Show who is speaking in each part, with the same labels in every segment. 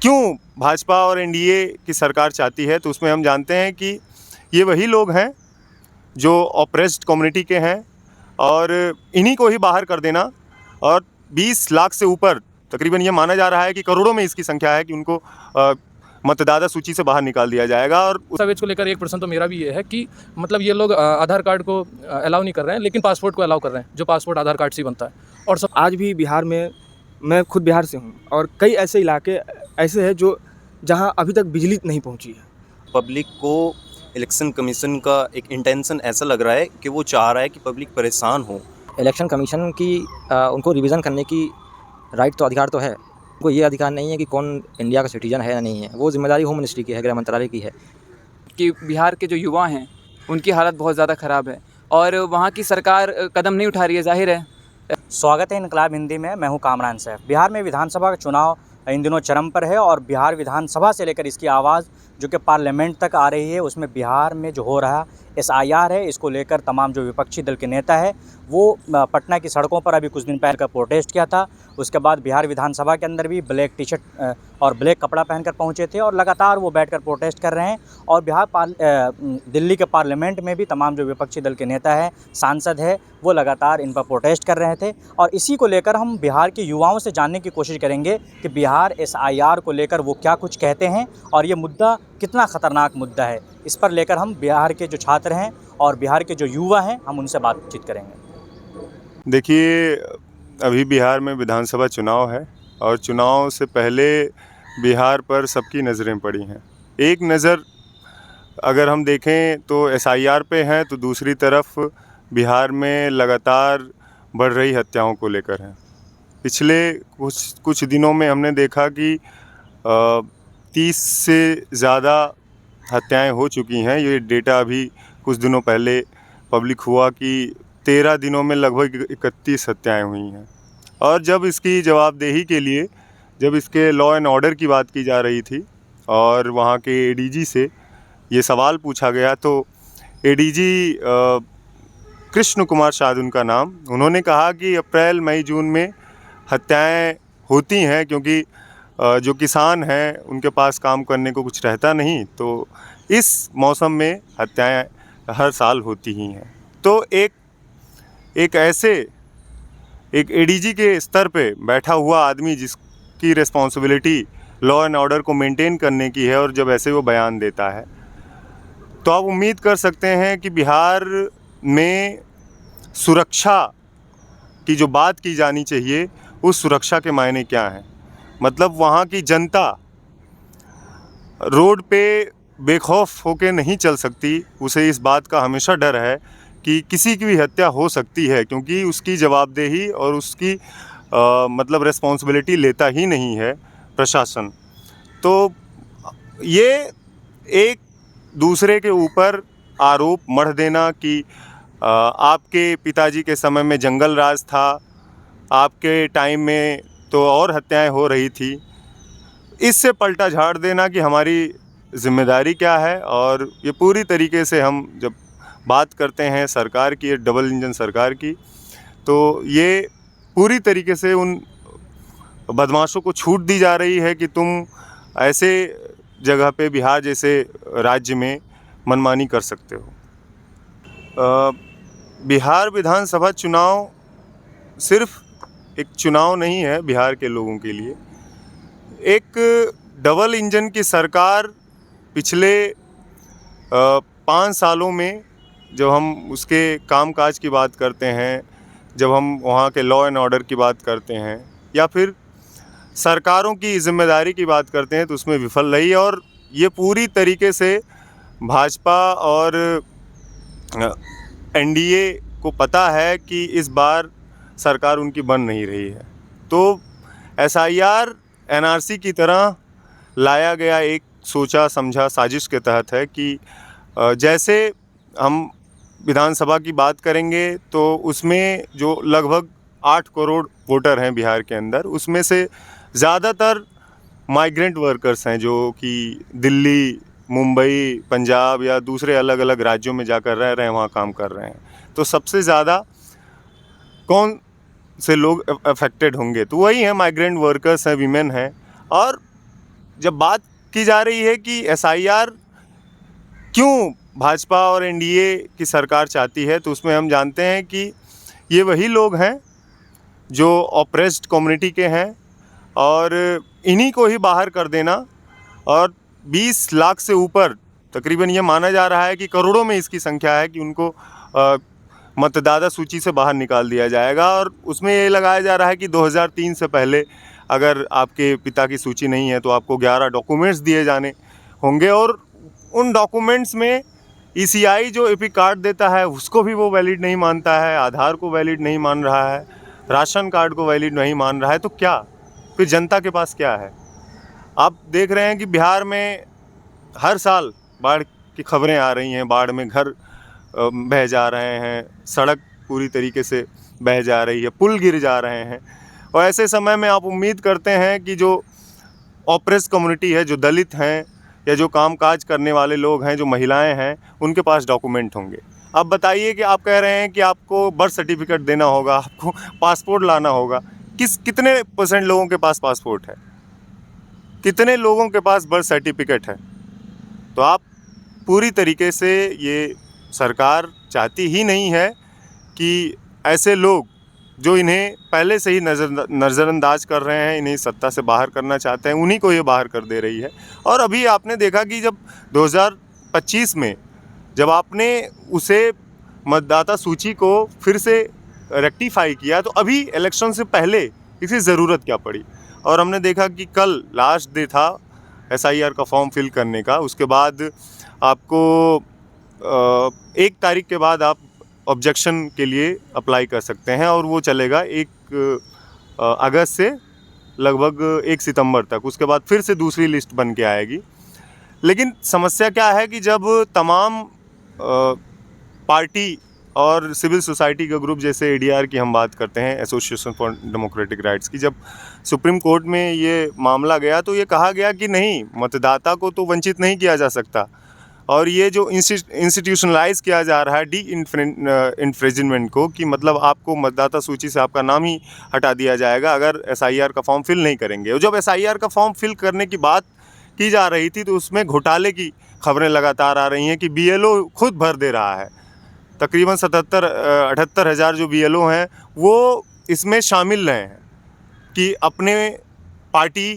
Speaker 1: क्यों भाजपा और एनडीए की सरकार चाहती है, तो उसमें हम जानते हैं कि ये वही लोग हैं जो ऑप्रेस्ड कम्युनिटी के हैं और इन्हीं को ही बाहर कर देना, और 20 लाख से ऊपर तकरीबन ये माना जा रहा है कि करोड़ों में इसकी संख्या है कि उनको मतदाता सूची से बाहर निकाल दिया जाएगा। और
Speaker 2: दस्तावेज को लेकर एक प्रश्न तो मेरा भी ये है कि मतलब ये लोग आधार कार्ड को अलाउ नहीं कर रहे हैं, लेकिन पासपोर्ट को अलाउ कर रहे हैं, जो पासपोर्ट आधार कार्ड से ही बनता है। और सब
Speaker 3: आज भी बिहार में, मैं खुद बिहार से हूँ और कई ऐसे इलाके ऐसे हैं जो जहाँ अभी तक बिजली नहीं पहुँची है।
Speaker 4: पब्लिक को इलेक्शन कमीशन का एक इंटेंशन ऐसा लग रहा है कि वो चाह रहा है कि पब्लिक परेशान हो।
Speaker 5: इलेक्शन कमीशन की उनको रिवीजन करने की राइट तो अधिकार तो है, उनको ये अधिकार नहीं है कि कौन इंडिया का सिटीजन है या नहीं है। वो जिम्मेदारी होम मिनिस्ट्री की है, गृह मंत्रालय की है।
Speaker 6: कि बिहार के जो युवा हैं उनकी हालत बहुत ज़्यादा ख़राब है और वहाँ की सरकार कदम नहीं उठा रही है, जाहिर है।
Speaker 7: स्वागत है इनकलाब हिंदी में, मैं हूं कामरान सैफ। बिहार में विधानसभा का चुनाव इन दिनों चरम पर है और बिहार विधानसभा से लेकर इसकी आवाज़ जो कि पार्लियामेंट तक आ रही है, उसमें बिहार में जो हो रहा SIR है, इसको लेकर तमाम जो विपक्षी दल के नेता है वो पटना की सड़कों पर अभी कुछ दिन पहले का प्रोटेस्ट किया था। उसके बाद बिहार विधानसभा के अंदर भी ब्लैक टी-शर्ट और ब्लैक कपड़ा पहनकर पहुंचे थे और लगातार वो बैठकर प्रोटेस्ट कर रहे हैं। और दिल्ली के पार्लियामेंट में भी तमाम जो विपक्षी दल के नेता है, सांसद है, वो लगातार इन पर प्रोटेस्ट कर रहे थे। और इसी को लेकर हम बिहार के युवाओं से जानने की कोशिश करेंगे कि बिहार SIR को लेकर वो क्या कुछ कहते हैं और ये मुद्दा कितना ख़तरनाक मुद्दा है। इस पर लेकर हम बिहार के जो छात्र हैं और बिहार के जो युवा हैं, हम उनसे बातचीत करेंगे।
Speaker 1: देखिए, अभी बिहार में विधानसभा चुनाव है और चुनाव से पहले बिहार पर सबकी नज़रें पड़ी हैं। एक नज़र अगर हम देखें तो SIR पे है, तो दूसरी तरफ बिहार में लगातार बढ़ रही हत्याओं को लेकर है। पिछले कुछ दिनों में हमने देखा कि 30 से ज़्यादा हत्याएं हो चुकी हैं। ये डेटा अभी कुछ दिनों पहले पब्लिक हुआ कि 13 दिनों में लगभग 31 हत्याएं हुई हैं। और जब इसकी जवाबदेही के लिए, जब इसके लॉ एंड ऑर्डर की बात की जा रही थी और वहाँ के ADG से ये सवाल पूछा गया, तो ADG कृष्ण कुमार शायद उनका नाम, उन्होंने कहा कि अप्रैल मई जून में हत्याएं होती हैं क्योंकि जो किसान हैं उनके पास काम करने को कुछ रहता नहीं, तो इस मौसम में हत्याएं हर साल होती ही हैं। तो एक ऐसे एक ADG के स्तर पे बैठा हुआ आदमी जिसकी रिस्पॉन्सिबिलिटी लॉ एंड ऑर्डर को मेंटेन करने की है, और जब ऐसे वो बयान देता है, तो आप उम्मीद कर सकते हैं कि बिहार में सुरक्षा की जो बात की जानी चाहिए, उस सुरक्षा के मायने क्या हैं। मतलब वहाँ की जनता रोड पे बेखौफ होकर नहीं चल सकती, उसे इस बात का हमेशा डर है कि किसी की भी हत्या हो सकती है, क्योंकि उसकी जवाबदेही और उसकी मतलब रिस्पॉन्सिबिलिटी लेता ही नहीं है प्रशासन। तो ये एक दूसरे के ऊपर आरोप मढ़ देना कि आपके पिताजी के समय में जंगल राज था, आपके टाइम में तो और हत्याएं हो रही थी, इससे पलटा झाड़ देना कि हमारी जिम्मेदारी क्या है। और ये पूरी तरीके से हम जब बात करते हैं सरकार की, डबल इंजन सरकार की, तो ये पूरी तरीके से उन बदमाशों को छूट दी जा रही है कि तुम ऐसे जगह पे बिहार जैसे राज्य में मनमानी कर सकते हो। बिहार विधानसभा चुनाव सिर्फ एक चुनाव नहीं है बिहार के लोगों के लिए। एक डबल इंजन की सरकार पिछले 5 सालों में, जब हम उसके कामकाज की बात करते हैं, जब हम वहाँ के लॉ एंड ऑर्डर की बात करते हैं, या फिर सरकारों की जिम्मेदारी की बात करते हैं, तो उसमें विफल रही। और ये पूरी तरीके से भाजपा और एनडीए को पता है कि इस बार सरकार उनकी बन नहीं रही है। तो SIR NRC की तरह लाया गया एक सोचा समझा साजिश के तहत है कि जैसे हम विधानसभा की बात करेंगे तो उसमें जो लगभग 8 करोड़ वोटर हैं बिहार के अंदर, उसमें से ज़्यादातर माइग्रेंट वर्कर्स हैं जो कि दिल्ली, मुंबई, पंजाब या दूसरे अलग अलग राज्यों में जाकर रह रहे हैं, वहाँ काम कर रहे हैं। तो सबसे ज़्यादा कौन से लोग अफेक्टेड होंगे, तो वही हैं, माइग्रेंट वर्कर्स हैं, वीमेन हैं। और जब बात की जा रही है कि एसआईआर क्यों भाजपा और एनडीए की सरकार चाहती है, तो उसमें हम जानते हैं कि ये वही लोग हैं जो ऑप्रेस्ड कम्युनिटी के हैं और इन्हीं को ही बाहर कर देना, और 20 लाख से ऊपर तकरीबन ये माना जा रहा है कि करोड़ों में इसकी संख्या है कि उनको मतदाता सूची से बाहर निकाल दिया जाएगा। और उसमें ये लगाया जा रहा है कि 2003 से पहले अगर आपके पिता की सूची नहीं है तो आपको 11 डॉक्यूमेंट्स दिए जाने होंगे, और उन डॉक्यूमेंट्स में ईसीआई जो एपिक कार्ड देता है उसको भी वो वैलिड नहीं मानता है, आधार को वैलिड नहीं मान रहा है, राशन कार्ड को वैलिड नहीं मान रहा है। तो क्या फिर जनता के पास क्या है? आप देख रहे हैं कि बिहार में हर साल बाढ़ की खबरें आ रही हैं, बाढ़ में घर बह जा रहे हैं, सड़क पूरी तरीके से बह जा रही है, पुल गिर जा रहे हैं। और ऐसे समय में आप उम्मीद करते हैं कि जो ऑप्रेस कम्युनिटी है, जो दलित हैं या जो कामकाज करने वाले लोग हैं, जो महिलाएं हैं, उनके पास डॉक्यूमेंट होंगे। अब बताइए कि आप कह रहे हैं कि आपको बर्थ सर्टिफिकेट देना होगा, आपको पासपोर्ट लाना होगा। कितने % लोगों के पास पासपोर्ट है? कितने लोगों के पास बर्थ सर्टिफिकेट है? तो आप पूरी तरीके से ये सरकार चाहती ही नहीं है कि ऐसे लोग जो इन्हें पहले से ही नज़रअंदाज कर रहे हैं, इन्हें सत्ता से बाहर करना चाहते हैं, उन्हीं को ये बाहर कर दे रही है। और अभी आपने देखा कि जब 2025 में जब आपने उसे मतदाता सूची को फिर से रेक्टिफाई किया, तो अभी इलेक्शन से पहले इसकी ज़रूरत क्या पड़ी? और हमने देखा कि कल लास्ट डे था एसआईआर का फॉर्म फिल करने का। उसके बाद आपको 1 तारीख के बाद आप ऑब्जेक्शन के लिए अप्लाई कर सकते हैं, और वो चलेगा 1 अगस्त से लगभग 1 सितंबर तक। उसके बाद फिर से दूसरी लिस्ट बन के आएगी। लेकिन समस्या क्या है कि जब तमाम पार्टी और सिविल सोसाइटी का ग्रुप, जैसे एडीआर की हम बात करते हैं, एसोसिएशन फॉर डेमोक्रेटिक राइट्स की, जब सुप्रीम कोर्ट में ये मामला गया तो ये कहा गया कि नहीं, मतदाता को तो वंचित नहीं किया जा सकता, और ये जो इंस्टीट्यूशनलाइज किया जा रहा है डी इन्फ्रिंजमेंट को, कि मतलब आपको मतदाता सूची से आपका नाम ही हटा दिया जाएगा अगर एसआईआर का फॉर्म फिल नहीं करेंगे। और जब एसआईआर का फॉर्म फिल करने की बात की जा रही थी तो उसमें घोटाले की खबरें लगातार आ रही हैं कि बीएलओ खुद भर दे रहा है। तकरीबन 78 हज़ार जो बीएलओ हैं वो इसमें शामिल रहे हैं कि अपने पार्टी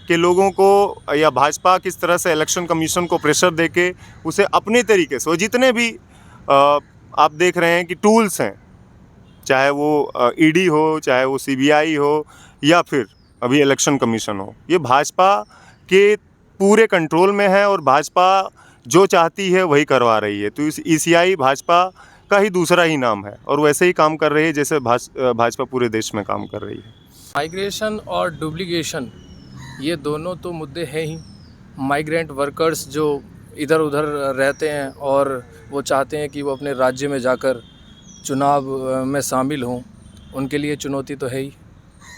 Speaker 1: के लोगों को या भाजपा किस तरह से इलेक्शन कमीशन को प्रेशर देके उसे अपने तरीके से, वो जितने भी आप देख रहे हैं कि टूल्स हैं, चाहे वो ईडी हो, चाहे वो सीबीआई हो, या फिर अभी इलेक्शन कमीशन हो, ये भाजपा के पूरे कंट्रोल में है और भाजपा जो चाहती है वही करवा रही है। तो इस ईसीआई भाजपा का ही दूसरा ही नाम है, और वैसे ही काम कर रही है जैसे भाजपा पूरे देश में काम कर रही है।
Speaker 2: माइग्रेशन और डुप्लीकेशन, ये दोनों तो मुद्दे हैं ही। माइग्रेंट वर्कर्स जो इधर उधर रहते हैं और वो चाहते हैं कि वो अपने राज्य में जाकर चुनाव में शामिल हों, उनके लिए चुनौती तो है ही।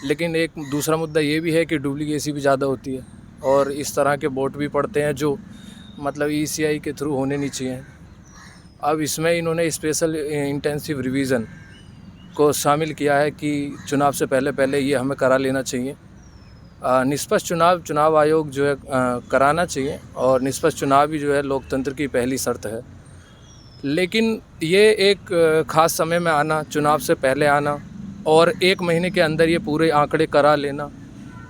Speaker 2: लेकिन एक दूसरा मुद्दा ये भी है कि डुप्लीकेसी भी ज़्यादा होती है, और इस तरह के वोट भी पड़ते हैं जो मतलब ईसीआई के थ्रू होने नहीं चाहिए। अब इसमें इन्होंने स्पेशल इंटेंसिव रिवीजन को शामिल किया है कि चुनाव से पहले ये हमें करा लेना चाहिए। निष्पक्ष चुनाव आयोग जो है कराना चाहिए, और निष्पक्ष चुनाव ही जो है लोकतंत्र की पहली शर्त है। लेकिन ये एक ख़ास समय में आना, चुनाव से पहले आना, और 1 महीने के अंदर ये पूरे आंकड़े करा लेना,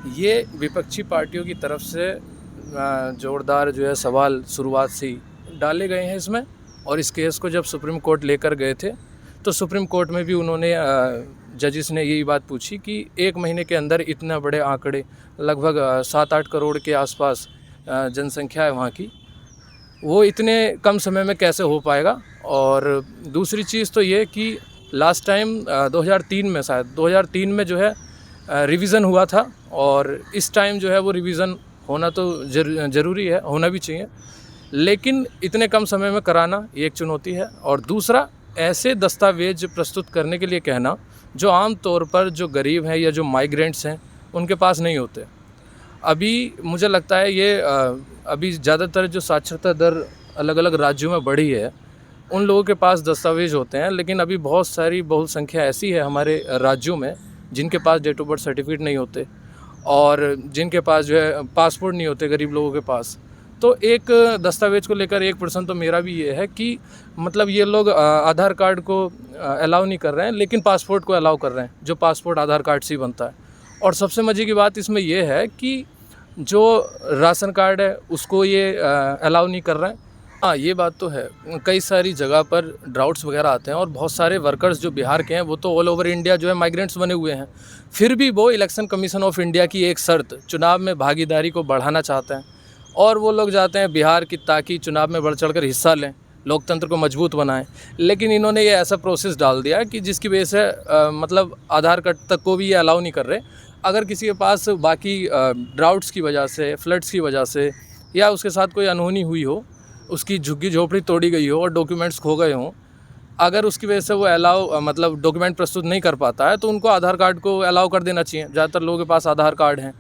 Speaker 2: ये विपक्षी पार्टियों की तरफ से ज़ोरदार जो है सवाल शुरुआत से ही डाले गए हैं इसमें। और इस केस को जब सुप्रीम कोर्ट लेकर गए थे तो सुप्रीम कोर्ट में भी उन्होंने जजिस ने यही बात पूछी कि 1 महीने के अंदर इतना बड़े आंकड़े, लगभग 7-8 करोड़ के आसपास जनसंख्या है वहाँ की, वो इतने कम समय में कैसे हो पाएगा। और दूसरी चीज़ तो ये कि लास्ट टाइम 2003 में जो है रिवीज़न हुआ था, और इस टाइम जो है वो रिवीज़न होना तो ज़रूरी है, होना भी चाहिए, लेकिन इतने कम समय में कराना ये एक चुनौती है। और दूसरा, ऐसे दस्तावेज प्रस्तुत करने के लिए कहना जो आम तौर पर जो गरीब हैं या जो माइग्रेंट्स हैं उनके पास नहीं होते। अभी मुझे लगता है ये अभी ज़्यादातर जो साक्षरता दर अलग अलग राज्यों में बढ़ी है उन लोगों के पास दस्तावेज होते हैं, लेकिन अभी बहुत संख्या ऐसी है हमारे राज्यों में जिनके पास डेट ऑफ बर्थ सर्टिफिकेट नहीं होते। और जिनके पास जो है पासपोर्ट नहीं होते गरीब लोगों के पास। तो एक दस्तावेज़ को लेकर एक प्रश्न तो मेरा भी ये है कि मतलब ये लोग आधार कार्ड को अलाउ नहीं कर रहे हैं, लेकिन पासपोर्ट को अलाउ कर रहे हैं, जो पासपोर्ट आधार कार्ड से ही बनता है। और सबसे मज़े की बात इसमें ये है कि जो राशन कार्ड है उसको ये अलाउ नहीं कर रहे हैं। हाँ, ये बात तो है, कई सारी जगह पर ड्राउट्स वगैरह आते हैं और बहुत सारे वर्कर्स जो बिहार के हैं वो तो ऑल ओवर इंडिया जो है माइग्रेंट्स बने हुए हैं। फिर भी वो इलेक्शन कमीशन ऑफ इंडिया की एक शर्त चुनाव में भागीदारी को बढ़ाना चाहते हैं और वो लोग चाहते हैं बिहार की ताकि चुनाव में बढ़ चढ़ कर हिस्सा लें, लोकतंत्र को मजबूत बनाएं। लेकिन इन्होंने ये ऐसा प्रोसेस डाल दिया कि जिसकी वजह से मतलब आधार कार्ड तक को भी ये अलाउ नहीं कर रहे। अगर किसी के पास बाकी ड्राउट्स की वजह से, फ्लड्स की वजह से या उसके साथ कोई अनहोनी हुई हो, उसकी झुग्गी झोपड़ी तोड़ी गई हो और डॉक्यूमेंट्स खो गए हों, अगर उसकी वजह से वो अलाउ मतलब डॉक्यूमेंट प्रस्तुत नहीं कर पाता है तो उनको आधार कार्ड को अलाउ कर देना चाहिए। ज़्यादातर लोगों के पास आधार कार्ड हैं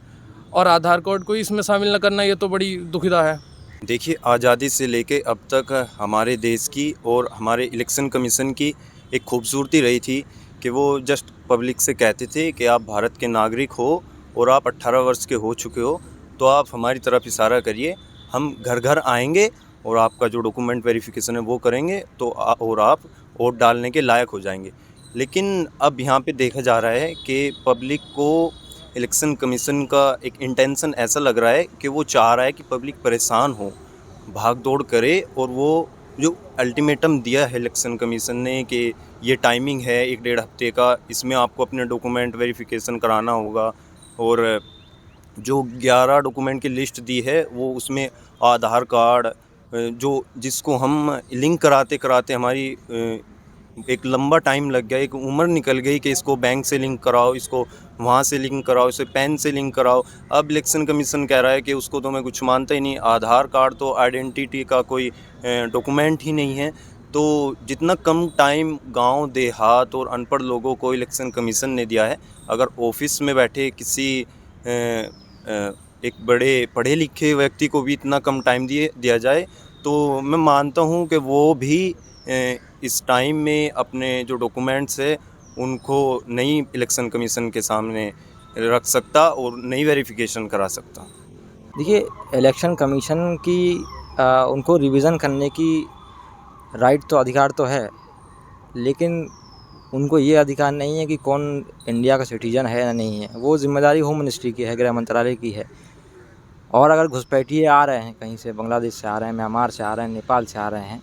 Speaker 2: और आधार कार्ड को इसमें शामिल न करना ये तो बड़ी दुखिदा है।
Speaker 4: देखिए, आज़ादी से लेके अब तक हमारे देश की और हमारे इलेक्शन कमीशन की एक खूबसूरती रही थी कि वो जस्ट पब्लिक से कहते थे कि आप भारत के नागरिक हो और आप 18 वर्ष के हो चुके हो तो आप हमारी तरफ इशारा करिए, हम घर घर आएंगे और आपका जो डॉक्यूमेंट वेरिफिकेशन है वो करेंगे तो और आप वोट डालने के लायक हो जाएंगे। लेकिन अब यहाँ पे देखा जा रहा है कि पब्लिक को इलेक्शन कमीशन का एक इंटेंशन ऐसा लग रहा है कि वो चाह रहा है कि पब्लिक परेशान हो, भाग दौड़ करे और वो जो अल्टीमेटम दिया है इलेक्शन कमीशन ने कि ये टाइमिंग है 1-1.5 हफ्ते का, इसमें आपको अपने डॉक्यूमेंट वेरिफिकेशन कराना होगा और जो 11 डॉक्यूमेंट की लिस्ट दी है वो उसमें आधार कार्ड जो जिसको हम लिंक कराते कराते हमारी एक लंबा टाइम लग गया, एक उम्र निकल गई कि इसको बैंक से लिंक कराओ, इसको वहाँ से लिंक कराओ, इसे पैन से लिंक कराओ। अब इलेक्शन कमीशन कह रहा है कि उसको तो मैं कुछ मानता ही नहीं, आधार कार्ड तो आइडेंटिटी का कोई डॉक्यूमेंट ही नहीं है। तो जितना कम टाइम गांव देहात और अनपढ़ लोगों को इलेक्शन कमीशन ने दिया है, अगर ऑफिस में बैठे किसी एक बड़े पढ़े लिखे व्यक्ति को भी इतना कम टाइम दिया जाए तो मैं मानता हूँ कि वो भी इस टाइम में अपने जो डॉक्यूमेंट्स है उनको नई इलेक्शन कमीशन के सामने रख सकता और नई वेरिफिकेशन करा सकता।
Speaker 5: देखिए, इलेक्शन कमीशन की उनको रिवीज़न करने की राइट तो अधिकार तो है, लेकिन उनको ये अधिकार नहीं है कि कौन इंडिया का सिटीज़न है या नहीं है। वो जिम्मेदारी होम मिनिस्ट्री की है, गृह मंत्रालय की है। और अगर घुसपैठिए आ रहे हैं कहीं से, बांग्लादेश से आ रहे हैं, म्यांमार से आ रहे हैं, नेपाल से आ रहे हैं,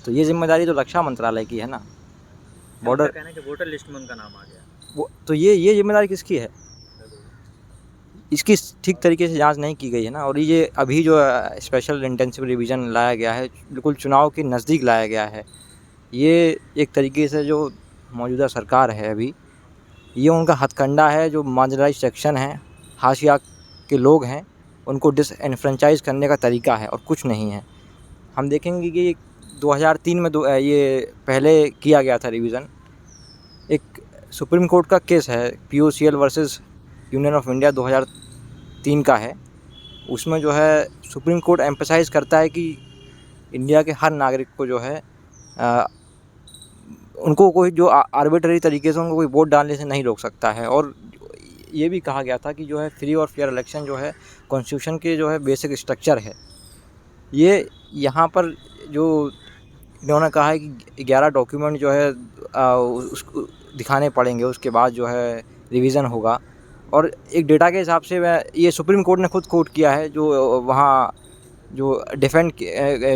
Speaker 5: तो ये जिम्मेदारी तो रक्षा मंत्रालय की है ना। बॉर्डर
Speaker 7: कहना है कि वोटर लिस्ट में उनका नाम आ गया,
Speaker 5: वो तो ये जिम्मेदारी किसकी है? इसकी ठीक तरीके से जांच नहीं की गई है ना। और ये अभी जो स्पेशल इंटेंसिव रिवीजन लाया गया है, बिल्कुल चुनाव के नज़दीक लाया गया है। ये एक तरीके से जो मौजूदा सरकार है अभी, ये उनका हथकंडा है। जो मार्जिनलाइज सेक्शन है, हाशिया के लोग हैं, उनको डिसएनफ्रेंचाइज करने का तरीका है और कुछ नहीं है। हम देखेंगे कि 2003 में ये पहले किया गया था रिवीज़न। एक सुप्रीम कोर्ट का केस है, POCL versus union of India 2003 का है। उसमें जो है सुप्रीम कोर्ट एम्फसाइज़ करता है कि इंडिया के हर नागरिक को जो है उनको कोई जो आर्बिट्ररी तरीके से उनको कोई वोट डालने से नहीं रोक सकता है। और ये भी कहा गया था कि जो है फ्री और फेयर इलेक्शन जो है कॉन्स्टिट्यूशन के जो है बेसिक स्ट्रक्चर है। ये यहाँ पर जो इन्होंने कहा है कि 11 डॉक्यूमेंट जो है उसको दिखाने पड़ेंगे, उसके बाद जो है रिवीज़न होगा। और एक डेटा के हिसाब से ये सुप्रीम कोर्ट ने खुद कोट किया है, जो वहाँ जो डिफेंड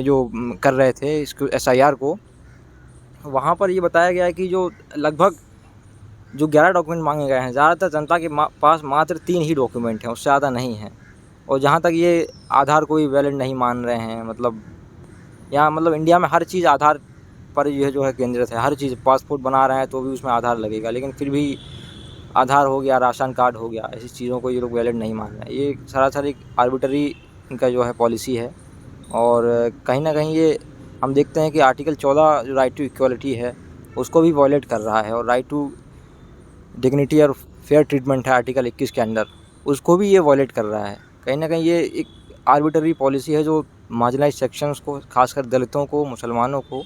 Speaker 5: जो कर रहे थे इसको SIR को, वहाँ पर ये बताया गया है कि जो लगभग जो 11 डॉक्यूमेंट मांगे गए हैं, ज़्यादातर जनता के पास मात्र 3 ही डॉक्यूमेंट हैं, उससे ज़्यादा नहीं हैं। और जहाँ तक ये आधार कोई वैलिड नहीं मान रहे हैं, मतलब यहाँ मतलब इंडिया में हर चीज़ आधार पर यह जो है केंद्रित है। हर चीज़, पासपोर्ट बना रहे हैं तो भी उसमें आधार लगेगा, लेकिन फिर भी आधार हो गया, राशन कार्ड हो गया, ऐसी चीज़ों को ये लोग वैलिड नहीं मान रहे हैं। ये सरासर एक आर्बिट्ररी इनका जो है पॉलिसी है। और कहीं ना कहीं ये हम देखते हैं कि आर्टिकल 14 जो राइट टू इक्वलिटी है उसको भी वॉयलेट कर रहा है, और राइट टू डिग्निटी और फेयर ट्रीटमेंट है आर्टिकल 21 के अंदर, उसको भी ये वॉयलेट कर रहा है। कहीं ना कहीं ये एक आर्बिट्ररी पॉलिसी है जो मार्जिनलाइज सेक्शंस को, खासकर दलितों को, मुसलमानों को,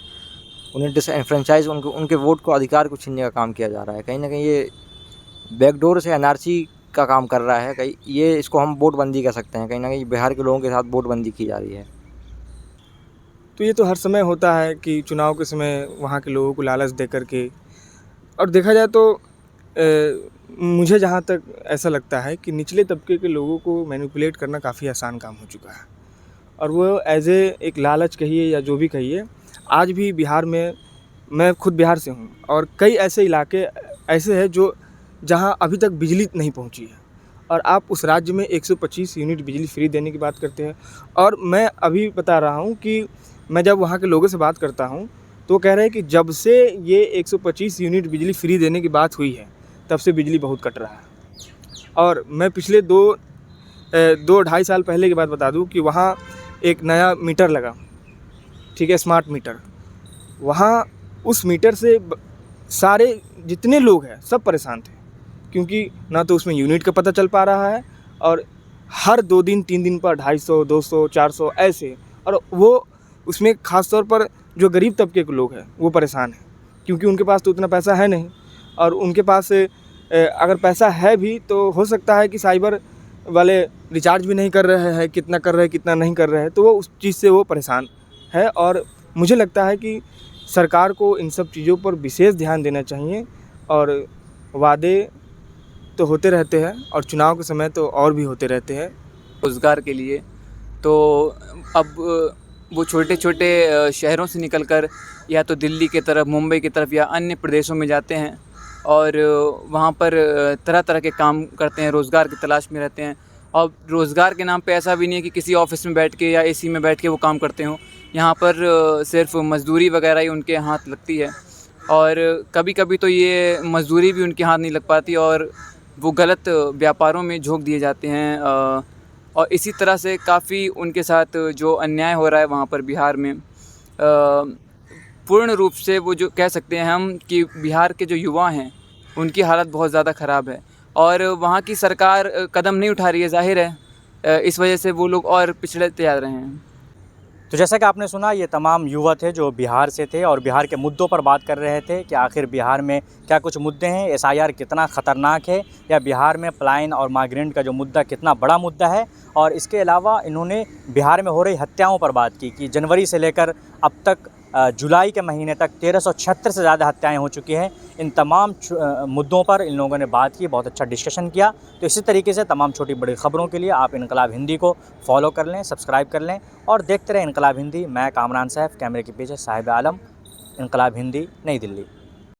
Speaker 5: उन्हें डिसएनफ्रेंचाइज, उनके वोट को, अधिकार को छीनने का काम किया जा रहा है। कहीं ना कहीं ये बैकडोर से NRC का काम कर रहा है। कहीं ये इसको हम वोटबंदी कह सकते हैं, कहीं ना कहीं बिहार के लोगों के साथ वोटबंदी की जा रही है।
Speaker 3: तो ये तो हर समय होता है कि चुनाव के समय वहाँ के लोगों को लालच दे करके, और देखा जाए तो मुझे जहाँ तक ऐसा लगता है कि निचले तबके के लोगों को मैनिपुलेट करना काफ़ी आसान काम हो चुका है, और वो एज एक लालच कहिए या जो भी कहिए, आज भी बिहार में, मैं खुद बिहार से हूँ और कई ऐसे इलाके ऐसे हैं जो जहाँ अभी तक बिजली नहीं पहुँची है, और आप उस राज्य में 125 यूनिट बिजली फ्री देने की बात करते हैं। और मैं अभी बता रहा हूँ कि मैं जब वहाँ के लोगों से बात करता हूँ तो वो कह रहे हैं कि जब से ये 125 यूनिट बिजली फ्री देने की बात हुई है तब से बिजली बहुत कट रहा है। और मैं पिछले 2-2.5 साल पहले की बात बता दूं कि वहाँ एक नया मीटर लगा, ठीक है, स्मार्ट मीटर। वहाँ उस मीटर से सारे जितने लोग हैं सब परेशान थे, क्योंकि ना तो उसमें यूनिट का पता चल पा रहा है, और हर 2 दिन 3 दिन पर 250, 200, 400 ऐसे, और वो उसमें ख़ास तौर पर जो गरीब तबके के लोग हैं वो परेशान हैं, क्योंकि उनके पास तो उतना पैसा है नहीं, और उनके पास अगर पैसा है भी तो हो सकता है कि साइबर वाले रिचार्ज भी नहीं कर रहे हैं, कितना कर रहे हैं कितना नहीं कर रहे हैं, तो वो उस चीज़ से वो परेशान है। और मुझे लगता है कि सरकार को इन सब चीज़ों पर विशेष ध्यान देना चाहिए। और वादे तो होते रहते हैं और चुनाव के समय तो और भी होते रहते हैं।
Speaker 6: रोज़गार के लिए तो अब वो छोटे छोटे शहरों से निकलकर या तो दिल्ली की तरफ, मुंबई की तरफ या अन्य प्रदेशों में जाते हैं और वहाँ पर तरह तरह के काम करते हैं, रोज़गार की तलाश में रहते हैं। और रोज़गार के नाम पे ऐसा भी नहीं है कि किसी ऑफिस में बैठ के या एसी में बैठ के वो काम करते हों। यहाँ पर सिर्फ मज़दूरी वगैरह ही उनके हाथ लगती है, और कभी कभी तो ये मज़दूरी भी उनके हाथ नहीं लग पाती और वो गलत व्यापारों में झोंक दिए जाते हैं। और इसी तरह से काफ़ी उनके साथ जो अन्याय हो रहा है वहाँ पर बिहार में, पूर्ण रूप से वो जो कह सकते हैं हम कि बिहार के जो युवा हैं उनकी हालत बहुत ज़्यादा ख़राब है, और वहाँ की सरकार कदम नहीं उठा रही है, ज़ाहिर है इस वजह से वो लोग और पिछड़ते जा रहे हैं।
Speaker 7: तो जैसा कि आपने सुना, ये तमाम युवा थे जो बिहार से थे और बिहार के मुद्दों पर बात कर रहे थे कि आखिर बिहार में क्या कुछ मुद्दे हैं, एसआईआर कितना ख़तरनाक है, या बिहार में पलायन और माइग्रेंट का जो मुद्दा कितना बड़ा मुद्दा है। और इसके अलावा इन्होंने बिहार में हो रही हत्याओं पर बात की कि जनवरी से लेकर अब तक जुलाई के महीने तक 1376 से ज़्यादा हत्याएं हो चुकी हैं। इन तमाम मुद्दों पर इन लोगों ने बात की, बहुत अच्छा डिस्कशन किया। तो इसी तरीके से तमाम छोटी बड़ी ख़बरों के लिए आप इनकलाब हिंदी को फॉलो कर लें, सब्सक्राइब कर लें और देखते रहें इनकलाब हिंदी। मैं कामरान सैफ, कैमरे के पीछे साहिब आलम, इनकलाब हिंदी, नई दिल्ली।